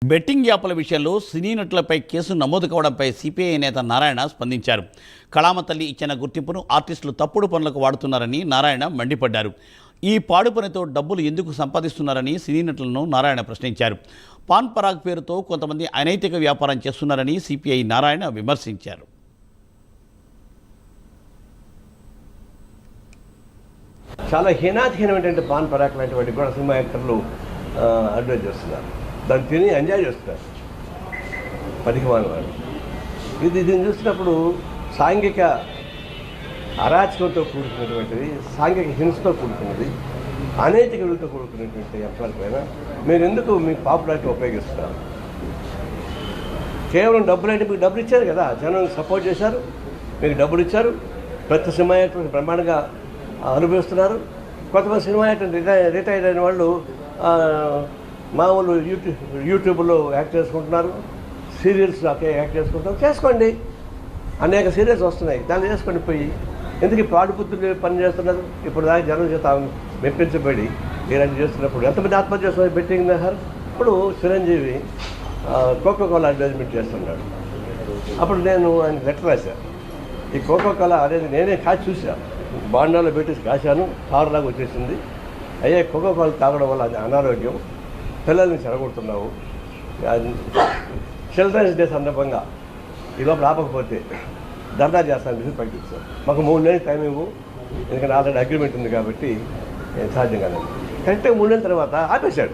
Betting యాప్ల విషయంలో సినీ నటులపై case నమోదు కావడంపై సిపిఐ నేత నారాయణ స్పందించారు. కళామ తల్లి ఇచ్చిన గుర్తింపును ఆర్టిస్టులు తప్పుడు పనులకు వాడుతున్నారని నారాయణ మండిపడ్డారు. ఈ పాడు పనితో డబ్బులు ఎందుకు సంపాదిస్తున్నారని సినీ నటులను నారాయణ ప్రశ్నించారు. పాన్ పరాగ్ పేరుతో కొంతమంది అనైతిక వ్యాపారం చేస్తున్నారని సిపిఐ నారాయణ విమర్శించారు. చాలా హీనాతిహీనమైనటువంటి పాన్ పరాక్ లాంటి వాటికి కూడా సినిమా యాక్టర్లు అడ్వైజ్ చేస్తున్నారు. దాన్ని తిని ఎంజాయ్ చేస్తున్నారు పనికిమాలిన వాళ్ళు. దీన్ని చూసినప్పుడు సాంఘిక అరాచకంతో కూడుకున్నటువంటిది, సాంఘిక హింసతో కూడుకున్నది, అనైతిక విలువతో కూడుకున్నటువంటి అంశాలపైన మీరు ఎందుకు మీ పాపులారిటీ ఉపయోగిస్తున్నారు? కేవలం డబ్బులు అంటే మీకు డబ్బులు ఇచ్చారు కదా, జనం సపోర్ట్ చేశారు, మీకు డబ్బులు ఇచ్చారు, ప్రతి సినిమా యాక్టర్ బ్రహ్మాండంగా అనుభవిస్తున్నారు. కొంతమంది సినిమా యాక్టర్ రిటైర్ అయిన వాళ్ళు మామూలు యూట్యూబ్లో యాక్ట్ చేసుకుంటున్నారు, సీరియల్స్ యాక్ట్ చేసుకుంటున్నారు. చేసుకోండి, అనేక సీరియల్స్ వస్తున్నాయి, దాన్ని చేసుకోండి. పోయి ఎందుకు పాడుపుత్రులు పని చేస్తున్నారు? ఇప్పుడు దాకా జనం చేత మెప్పించబడి ఇలాంటి చేస్తున్నప్పుడు ఎంతమంది ఆత్మహత్య చేస్తున్నారు బెట్టింగ్ మెహర్. ఇప్పుడు చిరంజీవి కోకోకోలా అడ్వర్టైజ్మెంట్ చేస్తున్నాడు. అప్పుడు నేను ఆయన లెటర్ రాశాను. ఈ కోకోకోలా అనేది నేనే కాచి చూశాను, బాండాలో పెట్టేసి కాశాను, తారులాగా వచ్చేసింది. అయ్యే కోకోకోలా తాగడం వల్ల అది అనారోగ్యం, పిల్లల్ని చెడగొడుతున్నావు. చిల్డ్రన్స్ డే సందర్భంగా ఈ లోపల ఆపకపోతే ధర్నా చేస్తానని చెప్పి ప్రకటిస్తాను. మాకు 3 నెలలు టైం ఇవ్వు, ఎందుకంటే ఆల్రెడీ అగ్రిమెంట్ ఉంది కాబట్టి సాధ్యం కాదండి. కరెక్ట్గా 3 నెలల తర్వాత ఆపేశాడు.